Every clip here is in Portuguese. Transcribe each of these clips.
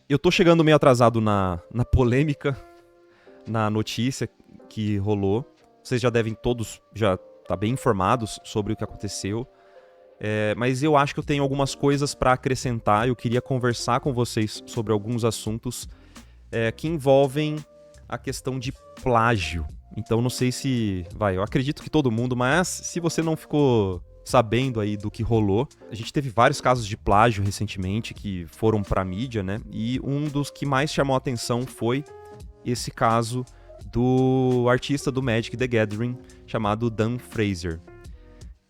Eu tô chegando meio atrasado na polêmica, na notícia que rolou. Vocês já devem todos já estar bem informados sobre o que aconteceu. Mas eu acho que eu tenho algumas coisas para acrescentar. Eu queria conversar com vocês sobre alguns assuntos que envolvem a questão de plágio. Então não sei se... eu acredito que todo mundo, mas se você não ficou sabendo aí do que rolou, a gente teve vários casos de plágio recentemente que foram pra mídia, né? E um dos que mais chamou a atenção foi esse caso do artista do Magic the Gathering chamado Dan Frazier.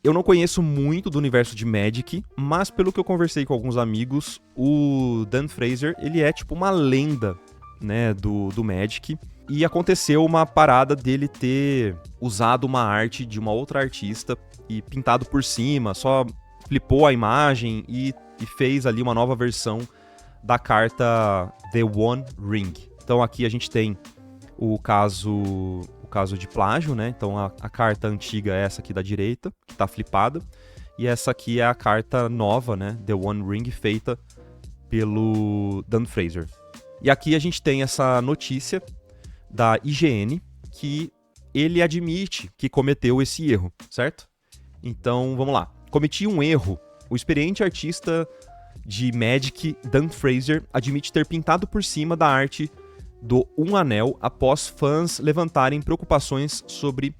Eu não conheço muito do universo de Magic, mas pelo que eu conversei com alguns amigos, o Dan Frazier, ele é tipo uma lenda, né, do Magic. E aconteceu uma parada dele ter usado uma arte de uma outra artista e pintado por cima, só flipou a imagem e fez ali uma nova versão da carta The One Ring. Então aqui a gente tem o caso de plágio, né? Então a carta antiga é essa aqui da direita, que tá flipada, e essa aqui é a carta nova, né? The One Ring, feita pelo Dan Frazier. E aqui a gente tem essa notícia da IGN que ele admite que cometeu esse erro, certo? Então, vamos lá. Cometi um erro. O experiente artista de Magic, Dan Frazier, admite ter pintado por cima da arte do Um Anel após fãs levantarem preocupações sobre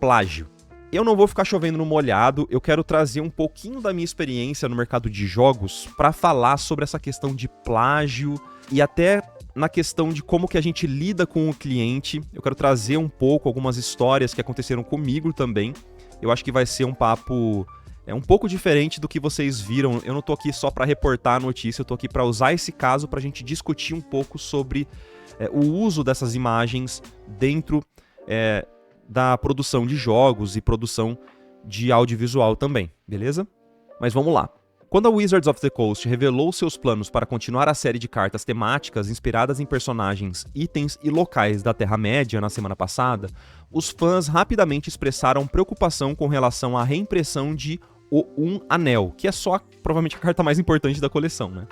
plágio. Eu não vou ficar chovendo no molhado, eu quero trazer um pouquinho da minha experiência no mercado de jogos para falar sobre essa questão de plágio e até na questão de como que a gente lida com o cliente. Eu quero trazer um pouco algumas histórias que aconteceram comigo também. Eu acho que vai ser um papo um pouco diferente do que vocês viram. Eu não tô aqui só para reportar a notícia, eu tô aqui para usar esse caso pra gente discutir um pouco sobre o uso dessas imagens dentro da produção de jogos e produção de audiovisual também, beleza? Mas vamos lá. Quando a Wizards of the Coast revelou seus planos para continuar a série de cartas temáticas inspiradas em personagens, itens e locais da Terra-média na semana passada, os fãs rapidamente expressaram preocupação com relação à reimpressão de O Um Anel, que é só provavelmente a carta mais importante da coleção, né?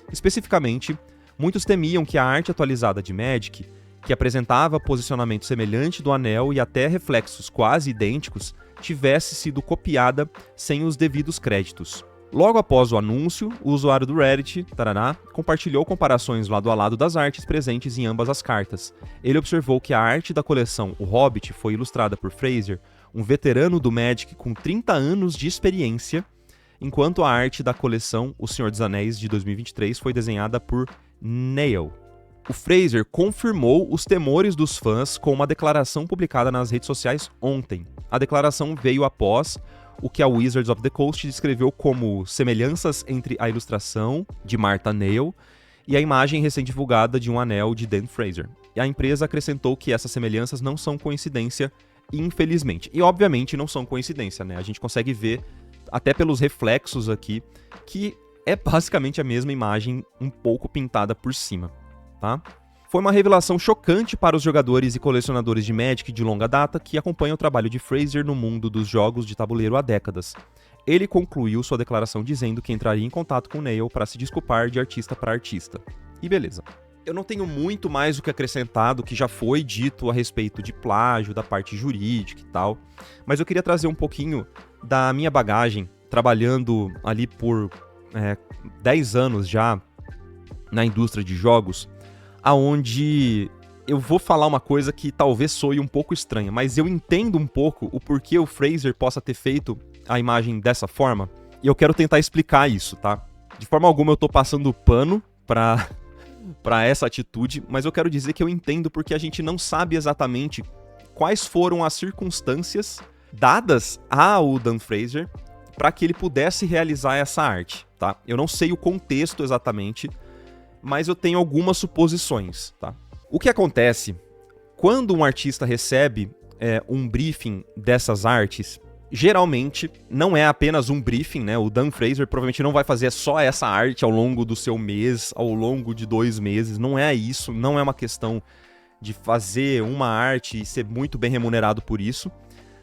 Especificamente, muitos temiam que a arte atualizada de Magic, que apresentava posicionamento semelhante do anel e até reflexos quase idênticos, tivesse sido copiada sem os devidos créditos. Logo após o anúncio, o usuário do Reddit, compartilhou comparações lado a lado das artes presentes em ambas as cartas. Ele observou que a arte da coleção O Hobbit foi ilustrada por Frazier, um veterano do Magic com 30 anos de experiência, enquanto a arte da coleção O Senhor dos Anéis de 2023 foi desenhada por Neil. O Frazier confirmou os temores dos fãs com uma declaração publicada nas redes sociais ontem. A declaração veio após o que a Wizards of the Coast descreveu como semelhanças entre a ilustração de Martha Neil e a imagem recém-divulgada de um anel de Dan Frazier. E a empresa acrescentou que essas semelhanças não são coincidência, infelizmente. E obviamente não são coincidência, né? A gente consegue ver, até pelos reflexos aqui, que é basicamente a mesma imagem um pouco pintada por cima, tá? Foi uma revelação chocante para os jogadores e colecionadores de Magic de longa data que acompanham o trabalho de Frazier no mundo dos jogos de tabuleiro há décadas. Ele concluiu sua declaração dizendo que entraria em contato com Neil para se desculpar de artista para artista. E beleza. Eu não tenho muito mais o que acrescentar do que já foi dito a respeito de plágio, da parte jurídica e tal, mas eu queria trazer um pouquinho da minha bagagem, trabalhando ali por 10 anos já na indústria de jogos, aonde eu vou falar uma coisa que talvez soe um pouco estranha, mas eu entendo um pouco o porquê o Frazier possa ter feito a imagem dessa forma, e eu quero tentar explicar isso, tá? De forma alguma eu tô passando pano pra essa atitude, mas eu quero dizer que eu entendo porque a gente não sabe exatamente quais foram as circunstâncias dadas ao Dan Frazier para que ele pudesse realizar essa arte, tá? Eu não sei o contexto exatamente, mas eu tenho algumas suposições, tá? O que acontece quando um artista recebe um briefing dessas artes, geralmente não é apenas um briefing, né? O Dan Frazier provavelmente não vai fazer só essa arte ao longo do seu mês, ao longo de 2 meses, não é isso, não é uma questão de fazer uma arte e ser muito bem remunerado por isso.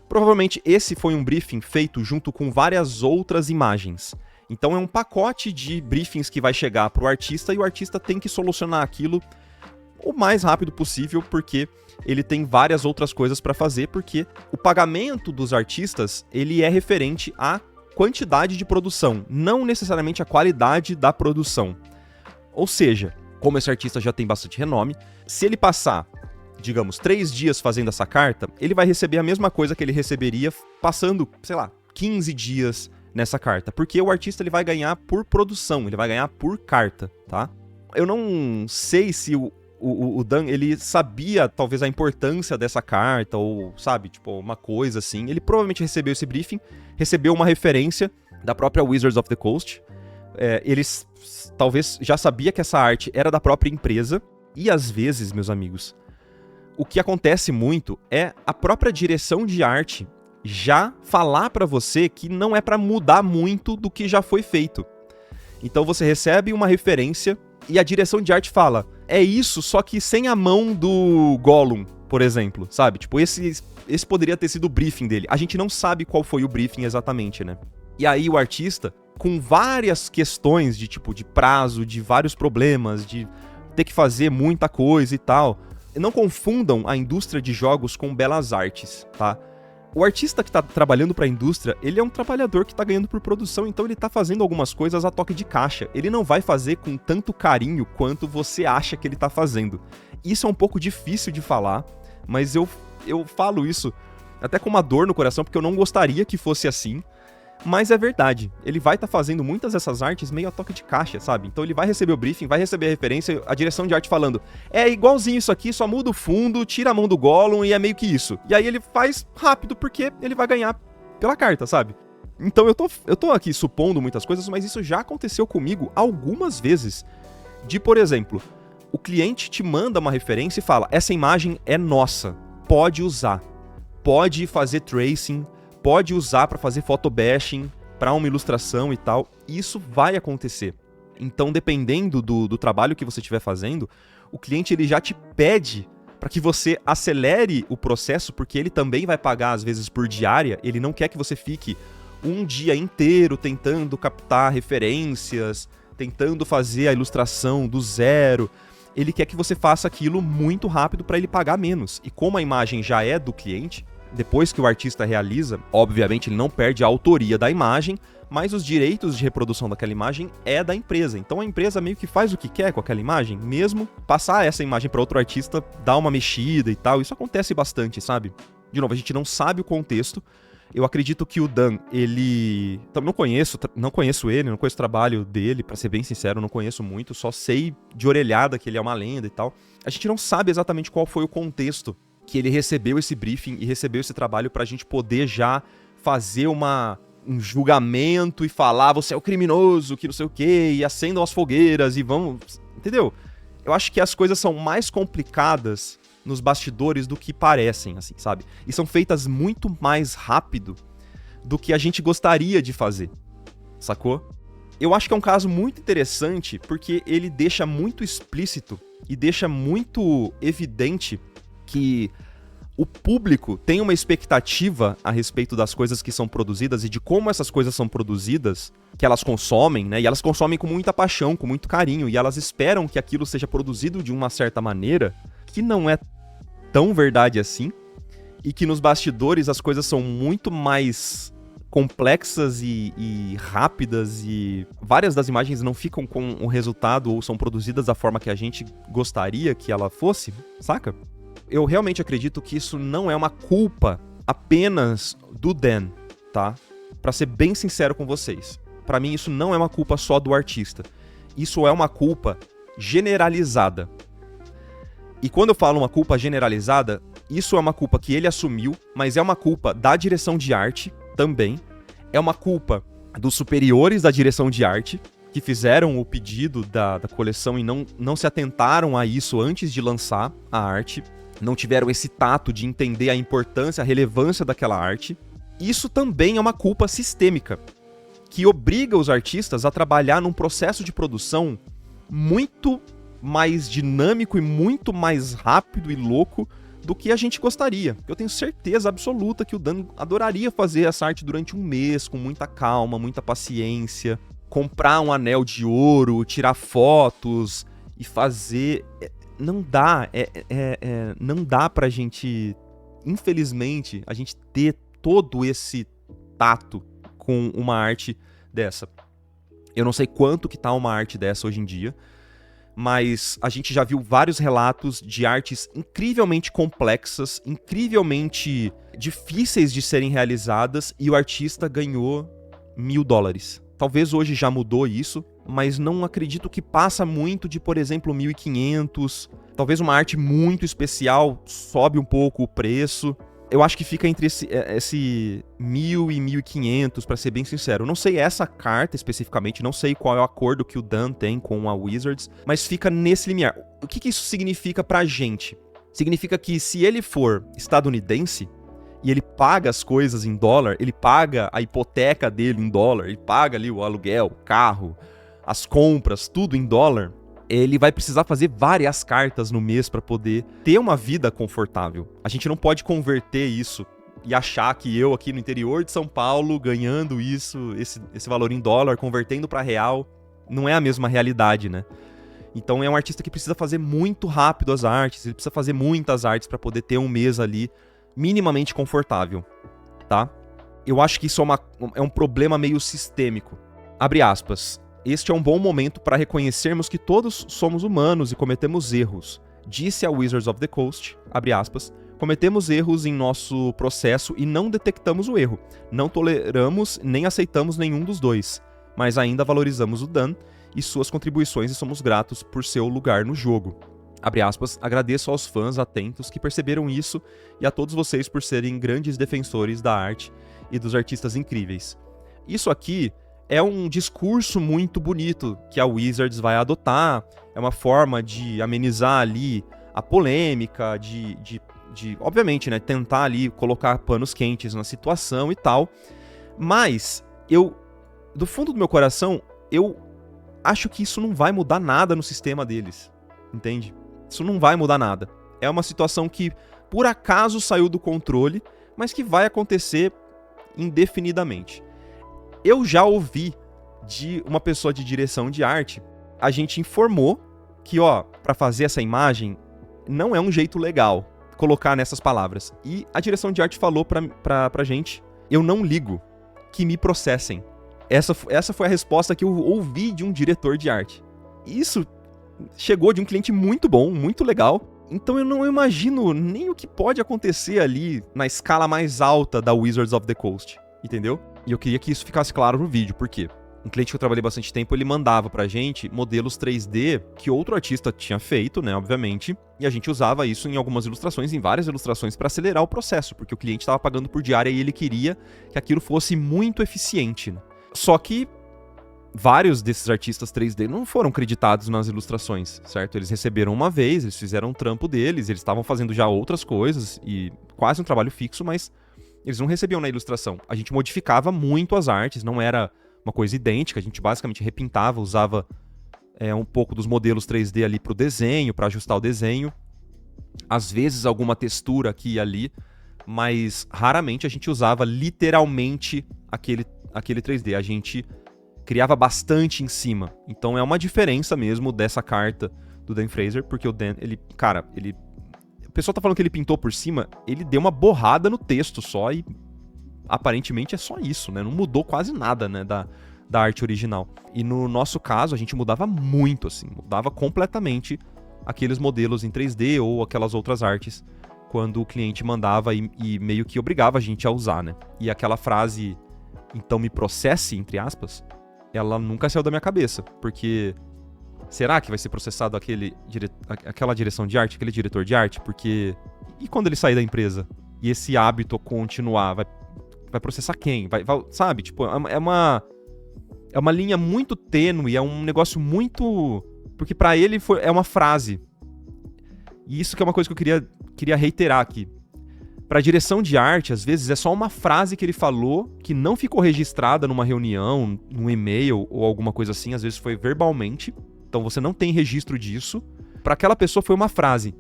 Provavelmente esse foi um briefing feito junto com várias outras imagens. Então é um pacote de briefings que vai chegar pro artista e o artista tem que solucionar aquilo o mais rápido possível, porque ele tem várias outras coisas para fazer, porque o pagamento dos artistas, ele é referente à quantidade de produção, não necessariamente à qualidade da produção. Ou seja, como esse artista já tem bastante renome, se ele passar, digamos, 3 dias fazendo essa carta, ele vai receber a mesma coisa que ele receberia passando, sei lá, 15 dias nessa carta, porque o artista ele vai ganhar por produção, ele vai ganhar por carta, tá? Eu não sei se o Dan, ele sabia talvez a importância dessa carta, ou sabe, tipo, uma coisa assim. Ele provavelmente recebeu esse briefing, recebeu uma referência da própria Wizards of the Coast. Eles talvez já sabia que essa arte era da própria empresa, e às vezes, meus amigos, o que acontece muito é a própria direção de arte já falar pra você que não é pra mudar muito do que já foi feito. Então você recebe uma referência e a direção de arte fala, é isso, só que sem a mão do Gollum, por exemplo, sabe? Tipo, esse poderia ter sido o briefing dele. A gente não sabe qual foi o briefing exatamente, né? E aí o artista, com várias questões de tipo de prazo, de vários problemas, de ter que fazer muita coisa e tal, não confundam a indústria de jogos com belas artes, tá? O artista que tá trabalhando pra indústria, ele é um trabalhador que tá ganhando por produção, então ele tá fazendo algumas coisas a toque de caixa. Ele não vai fazer com tanto carinho quanto você acha que ele tá fazendo. Isso é um pouco difícil de falar, mas eu falo isso até com uma dor no coração, porque eu não gostaria que fosse assim. Mas é verdade, ele vai estar fazendo muitas dessas artes meio a toque de caixa, sabe? Então ele vai receber o briefing, vai receber a referência, a direção de arte falando, é igualzinho isso aqui, só muda o fundo, tira a mão do Gollum e é meio que isso. E aí ele faz rápido porque ele vai ganhar pela carta, sabe? Então eu tô aqui supondo muitas coisas, mas isso já aconteceu comigo algumas vezes. De, por exemplo, o cliente te manda uma referência e fala, essa imagem é nossa, pode usar, pode fazer tracing, pode usar para fazer photobashing, para uma ilustração e tal. Isso vai acontecer. Então, dependendo do trabalho que você estiver fazendo, o cliente ele já te pede para que você acelere o processo, porque ele também vai pagar, às vezes, por diária. Ele não quer que você fique um dia inteiro tentando captar referências, tentando fazer a ilustração do zero. Ele quer que você faça aquilo muito rápido para ele pagar menos. E como a imagem já é do cliente, depois que o artista realiza, obviamente ele não perde a autoria da imagem, mas os direitos de reprodução daquela imagem é da empresa. Então a empresa meio que faz o que quer com aquela imagem, mesmo passar essa imagem para outro artista, dar uma mexida e tal. Isso acontece bastante, sabe? De novo, a gente não sabe o contexto. Eu acredito que o Dan, ele... Não conheço ele, não conheço o trabalho dele, pra ser bem sincero, não conheço muito, só sei de orelhada que ele é uma lenda e tal. A gente não sabe exatamente qual foi o contexto que ele recebeu esse briefing e recebeu esse trabalho pra gente poder já fazer um julgamento e falar, você é o criminoso, que não sei o quê, e acendam as fogueiras e vamos... Entendeu? Eu acho que as coisas são mais complicadas nos bastidores do que parecem, assim, sabe? E são feitas muito mais rápido do que a gente gostaria de fazer, sacou? Eu acho que é um caso muito interessante porque ele deixa muito explícito e deixa muito evidente que o público tem uma expectativa a respeito das coisas que são produzidas e de como essas coisas são produzidas, que elas consomem, né? E elas consomem com muita paixão, com muito carinho, e elas esperam que aquilo seja produzido de uma certa maneira que não é tão verdade assim, e que nos bastidores as coisas são muito mais complexas e rápidas, e várias das imagens não ficam com o resultado ou são produzidas da forma que a gente gostaria que ela fosse, saca? Eu realmente acredito que isso não é uma culpa apenas do Dan, tá? Pra ser bem sincero com vocês. Pra mim isso não é uma culpa só do artista. Isso é uma culpa generalizada. E quando eu falo uma culpa generalizada, isso é uma culpa que ele assumiu, mas é uma culpa da direção de arte também. É uma culpa dos superiores da direção de arte, que fizeram o pedido da coleção e não se atentaram a isso antes de lançar a arte. Não tiveram esse tato de entender a importância, a relevância daquela arte. Isso também é uma culpa sistêmica, que obriga os artistas a trabalhar num processo de produção muito mais dinâmico e muito mais rápido e louco do que a gente gostaria. Eu tenho certeza absoluta que o Dan adoraria fazer essa arte durante um mês, com muita calma, muita paciência. comprar um anel de ouro, tirar fotos e fazer... Não dá, não dá pra gente, infelizmente, a gente ter todo esse tato com uma arte dessa. Eu não sei quanto que tá uma arte dessa hoje em dia, mas a gente já viu vários relatos de artes incrivelmente complexas, incrivelmente difíceis de serem realizadas, e o artista ganhou $1.000. Talvez hoje já mudou isso, mas não acredito que passa muito de, por exemplo, 1.500. Talvez uma arte muito especial sobe um pouco o preço. Eu acho que fica entre esse 1.000 e 1.500, pra ser bem sincero. Não sei essa carta especificamente, não sei qual é o acordo que o Dan tem com a Wizards, mas fica nesse limiar. O que isso significa pra gente? Significa que se ele for estadunidense e ele paga as coisas em dólar, ele paga a hipoteca dele em dólar, ele paga ali o aluguel, o carro, as compras, tudo em dólar, ele vai precisar fazer várias cartas no mês para poder ter uma vida confortável. A gente não pode converter isso e achar que eu aqui no interior de São Paulo, ganhando esse valor em dólar, convertendo para real, não é a mesma realidade, né? Então é um artista que precisa fazer muito rápido as artes, ele precisa fazer muitas artes para poder ter um mês ali minimamente confortável, tá? Eu acho que isso é um problema meio sistêmico. Abre aspas. Este é um bom momento para reconhecermos que todos somos humanos e cometemos erros. Disse a Wizards of the Coast, abre aspas, cometemos erros em nosso processo e não detectamos o erro. Não toleramos nem aceitamos nenhum dos dois, mas ainda valorizamos o Dan e suas contribuições e somos gratos por seu lugar no jogo. Abre aspas, agradeço aos fãs atentos que perceberam isso e a todos vocês por serem grandes defensores da arte e dos artistas incríveis. Isso aqui é um discurso muito bonito que a Wizards vai adotar, é uma forma de amenizar ali a polêmica, de obviamente, né, tentar ali colocar panos quentes na situação e tal, mas do fundo do meu coração, eu acho que isso não vai mudar nada no sistema deles, entende? Isso não vai mudar nada. É uma situação que, por acaso, saiu do controle, mas que vai acontecer indefinidamente. Eu já ouvi de uma pessoa de direção de arte, a gente informou que, pra fazer essa imagem, não é um jeito legal colocar nessas palavras. E a direção de arte falou pra gente, eu não ligo, que me processem. Essa foi a resposta que eu ouvi de um diretor de arte. Isso chegou de um cliente muito bom, muito legal. Então eu não imagino nem o que pode acontecer ali na escala mais alta da Wizards of the Coast, entendeu? E eu queria que isso ficasse claro no vídeo, por quê? Um cliente que eu trabalhei bastante tempo, ele mandava pra gente modelos 3D que outro artista tinha feito, né, obviamente, e a gente usava isso em algumas ilustrações, em várias ilustrações, pra acelerar o processo, porque o cliente estava pagando por diária e ele queria que aquilo fosse muito eficiente, né? Só que vários desses artistas 3D não foram creditados nas ilustrações, certo? Eles receberam uma vez, eles fizeram um trampo deles, eles estavam fazendo já outras coisas, e quase um trabalho fixo, mas eles não recebiam na ilustração. A gente modificava muito as artes, não era uma coisa idêntica, a gente basicamente repintava, usava um pouco dos modelos 3D ali pro desenho, para ajustar o desenho. Às vezes alguma textura aqui e ali, mas raramente a gente usava literalmente aquele 3D. A gente criava bastante em cima. Então é uma diferença mesmo dessa carta do Dan Fraser, porque o Dan, o pessoal tá falando que ele pintou por cima, ele deu uma borrada no texto só e aparentemente é só isso, né? Não mudou quase nada, né, da arte original. E no nosso caso, a gente mudava muito, assim, mudava completamente aqueles modelos em 3D ou aquelas outras artes quando o cliente mandava e meio que obrigava a gente a usar, né? E aquela frase, então me processe, entre aspas, ela nunca saiu da minha cabeça, porque será que vai ser processado aquela direção de arte, aquele diretor de arte? Porque e quando ele sair da empresa e esse hábito continuar, vai processar quem? Vai, sabe? Tipo, é uma linha muito tênue, é um negócio muito... Porque pra ele é uma frase. E isso que é uma coisa que eu queria reiterar aqui. Pra direção de arte, às vezes, é só uma frase que ele falou que não ficou registrada numa reunião, num e-mail ou alguma coisa assim, às vezes foi verbalmente, então você não tem registro disso. Pra aquela pessoa foi uma frase,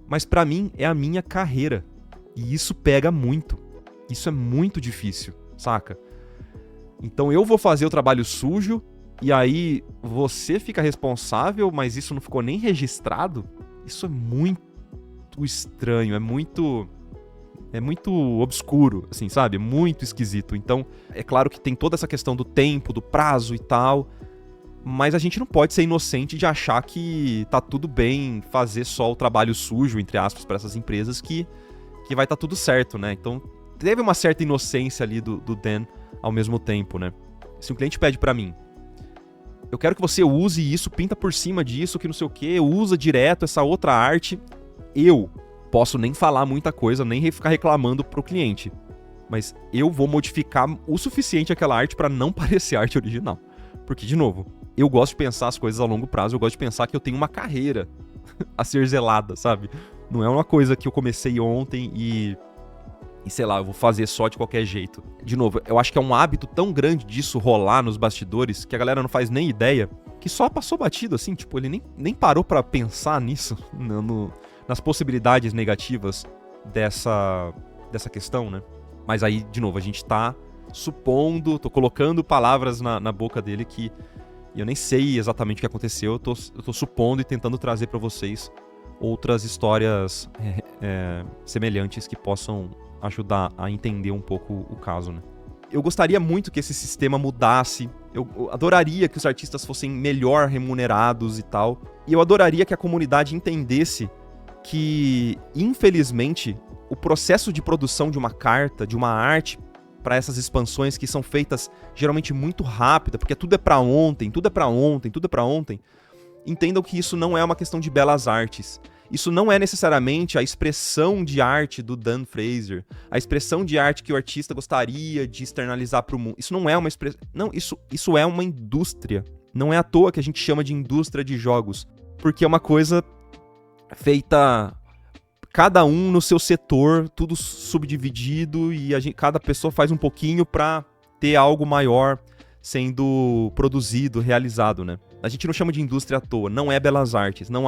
mas pra mim é a minha carreira. E isso pega muito. Isso é muito difícil, saca? Então eu vou fazer o trabalho sujo e aí você fica responsável, mas isso não ficou nem registrado, isso é muito estranho, é muito obscuro, assim, sabe? Muito esquisito. Então, é claro que tem toda essa questão do tempo, do prazo e tal, mas a gente não pode ser inocente de achar que tá tudo bem fazer só o trabalho sujo, entre aspas, para essas empresas que vai tá tudo certo, né? Então, teve uma certa inocência ali do Dan ao mesmo tempo, né? Se um cliente pede pra mim, eu quero que você use isso, pinta por cima disso, que não sei o que, usa direto essa outra arte, eu posso nem falar muita coisa, nem ficar reclamando pro cliente, mas eu vou modificar o suficiente aquela arte pra não parecer arte original. Porque, de novo, eu gosto de pensar as coisas a longo prazo, eu gosto de pensar que eu tenho uma carreira a ser zelada, sabe? Não é uma coisa que eu comecei ontem e sei lá, eu vou fazer só de qualquer jeito. De novo, eu acho que é um hábito tão grande disso rolar nos bastidores que a galera não faz nem ideia, que só passou batido, assim, tipo, ele nem parou pra pensar nisso, nas possibilidades negativas dessa questão, né? Mas aí, de novo, a gente tá supondo, tô colocando palavras na boca dele que eu nem sei exatamente o que aconteceu, eu tô supondo e tentando trazer pra vocês outras histórias semelhantes que possam ajudar a entender um pouco o caso, né? Eu gostaria muito que esse sistema mudasse, eu adoraria que os artistas fossem melhor remunerados e tal, e eu adoraria que a comunidade entendesse que, infelizmente, o processo de produção de uma carta, de uma arte, para essas expansões que são feitas geralmente muito rápida, porque tudo é para ontem, entendam que isso não é uma questão de belas artes. Isso não é necessariamente a expressão de arte do Dan Fraser, a expressão de arte que o artista gostaria de externalizar para o mundo. Isso não é uma expressão... Não, isso é uma indústria. Não é à toa que a gente chama de indústria de jogos, porque é uma coisa feita cada um no seu setor, tudo subdividido, e cada pessoa faz um pouquinho para ter algo maior sendo produzido, realizado, né? A gente não chama de indústria à toa, não é belas artes, não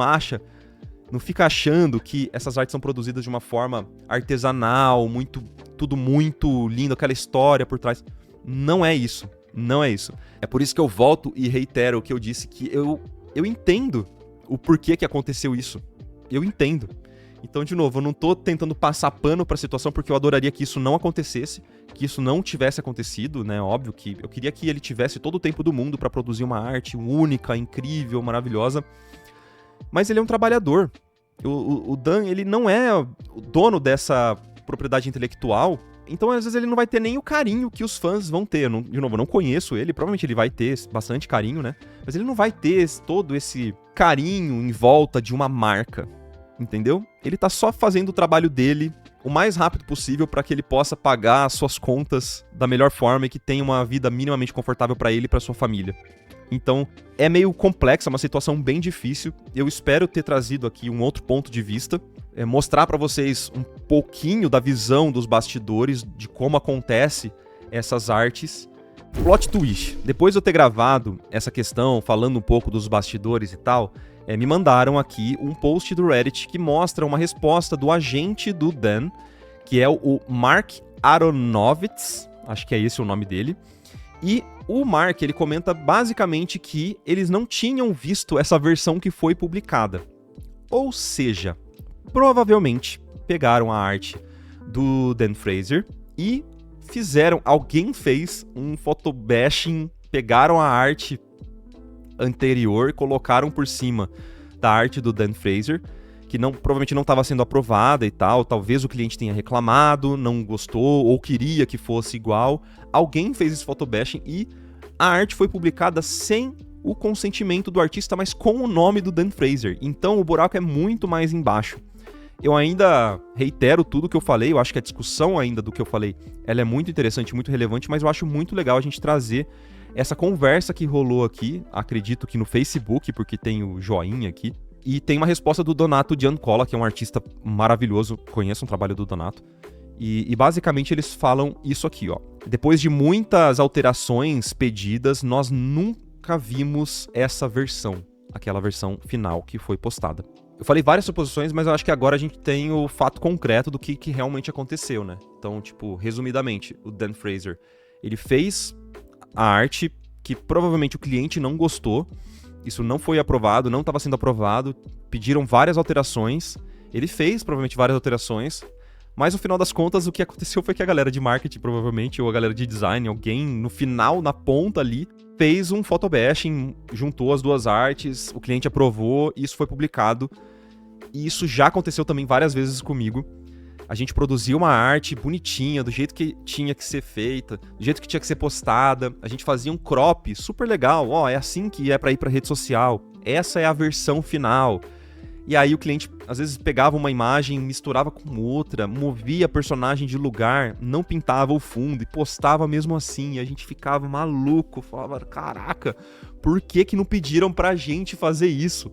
fica achando que essas artes são produzidas de uma forma artesanal, tudo muito lindo, aquela história por trás. Não é isso, não é isso. É por isso que eu volto e reitero o que eu disse, que eu entendo o porquê que aconteceu isso. Eu entendo. Então, de novo, eu não tô tentando passar pano pra situação porque eu adoraria que isso não acontecesse, que isso não tivesse acontecido, né? Óbvio que eu queria que ele tivesse todo o tempo do mundo pra produzir uma arte única, incrível, maravilhosa. Mas ele é um trabalhador. O Dan, ele não é o dono dessa propriedade intelectual, então às vezes ele não vai ter nem o carinho que os fãs vão ter. De novo, eu não conheço ele, provavelmente ele vai ter bastante carinho, né? Mas ele não vai ter todo esse carinho em volta de uma marca, entendeu? Ele tá só fazendo o trabalho dele o mais rápido possível para que ele possa pagar as suas contas da melhor forma e que tenha uma vida minimamente confortável para ele e para sua família. Então, é meio complexa, uma situação bem difícil. Eu espero ter trazido aqui um outro ponto de vista, mostrar para vocês um pouquinho da visão dos bastidores, de como acontece essas artes. Plot twist. Depois de eu ter gravado essa questão, falando um pouco dos bastidores e tal, me mandaram aqui um post do Reddit que mostra uma resposta do agente do Dan, que é o Mark Aronovitz, acho que é esse o nome dele, e o Mark, ele comenta basicamente que eles não tinham visto essa versão que foi publicada. Ou seja, provavelmente pegaram a arte do Dan Fraser e alguém fez um photobashing, pegaram a arte anterior e colocaram por cima da arte do Dan Fraser, que provavelmente não estava sendo aprovada e tal, talvez o cliente tenha reclamado, não gostou ou queria que fosse igual. Alguém fez esse photobashing e a arte foi publicada sem o consentimento do artista, mas com o nome do Dan Fraser. Então o buraco é muito mais embaixo. Eu ainda reitero tudo que eu falei, eu acho que a discussão ainda do que eu falei, ela é muito interessante, muito relevante, mas eu acho muito legal a gente trazer essa conversa que rolou aqui, acredito que no Facebook, porque tem o joinha aqui, e tem uma resposta do Donato Giancola, que é um artista maravilhoso, conheço um trabalho do Donato, e basicamente eles falam isso aqui, ó. Depois de muitas alterações pedidas, nós nunca vimos essa versão, aquela versão final que foi postada. Eu falei várias suposições, mas eu acho que agora a gente tem o fato concreto do que realmente aconteceu, né? Então, tipo, resumidamente, o Dan Fraser, ele fez a arte que provavelmente o cliente não gostou, isso não foi aprovado, não estava sendo aprovado, pediram várias alterações, ele fez provavelmente várias alterações, mas no final das contas o que aconteceu foi que a galera de marketing provavelmente, ou a galera de design, alguém no final, na ponta ali, fez um photobashing, juntou as duas artes, o cliente aprovou, e isso foi publicado, e isso já aconteceu também várias vezes comigo. A gente produzia uma arte bonitinha, do jeito que tinha que ser feita, do jeito que tinha que ser postada. A gente fazia um crop super legal. Ó, é assim que é pra ir pra rede social. Essa é a versão final. E aí o cliente, às vezes, pegava uma imagem, misturava com outra, movia a personagem de lugar, não pintava o fundo e postava mesmo assim. E a gente ficava maluco, falava, caraca, por que não pediram pra gente fazer isso?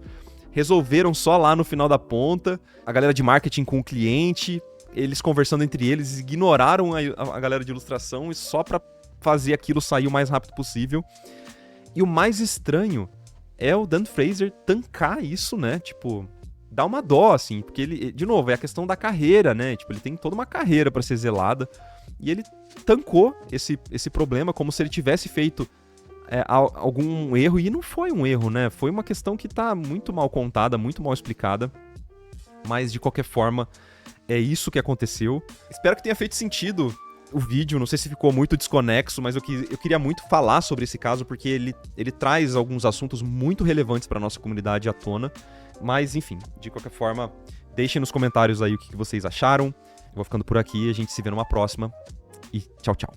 Resolveram só lá no final da ponta, a galera de marketing com o cliente, eles conversando entre eles, ignoraram a galera de ilustração e só pra fazer aquilo sair o mais rápido possível. E o mais estranho é o Dan Fraser tancar isso, né? Tipo, dá uma dó, assim, porque ele, de novo, é a questão da carreira, né? Tipo, ele tem toda uma carreira pra ser zelada e ele tancou esse problema como se ele tivesse feito algum erro, e não foi um erro, né? Foi uma questão que tá muito mal contada, muito mal explicada, mas de qualquer forma é isso que aconteceu. Espero que tenha feito sentido o vídeo, não sei se ficou muito desconexo, mas eu queria muito falar sobre esse caso, porque ele traz alguns assuntos muito relevantes para nossa comunidade à tona. Mas, enfim, de qualquer forma, deixem nos comentários aí o que vocês acharam. Eu vou ficando por aqui, a gente se vê numa próxima. E tchau, tchau.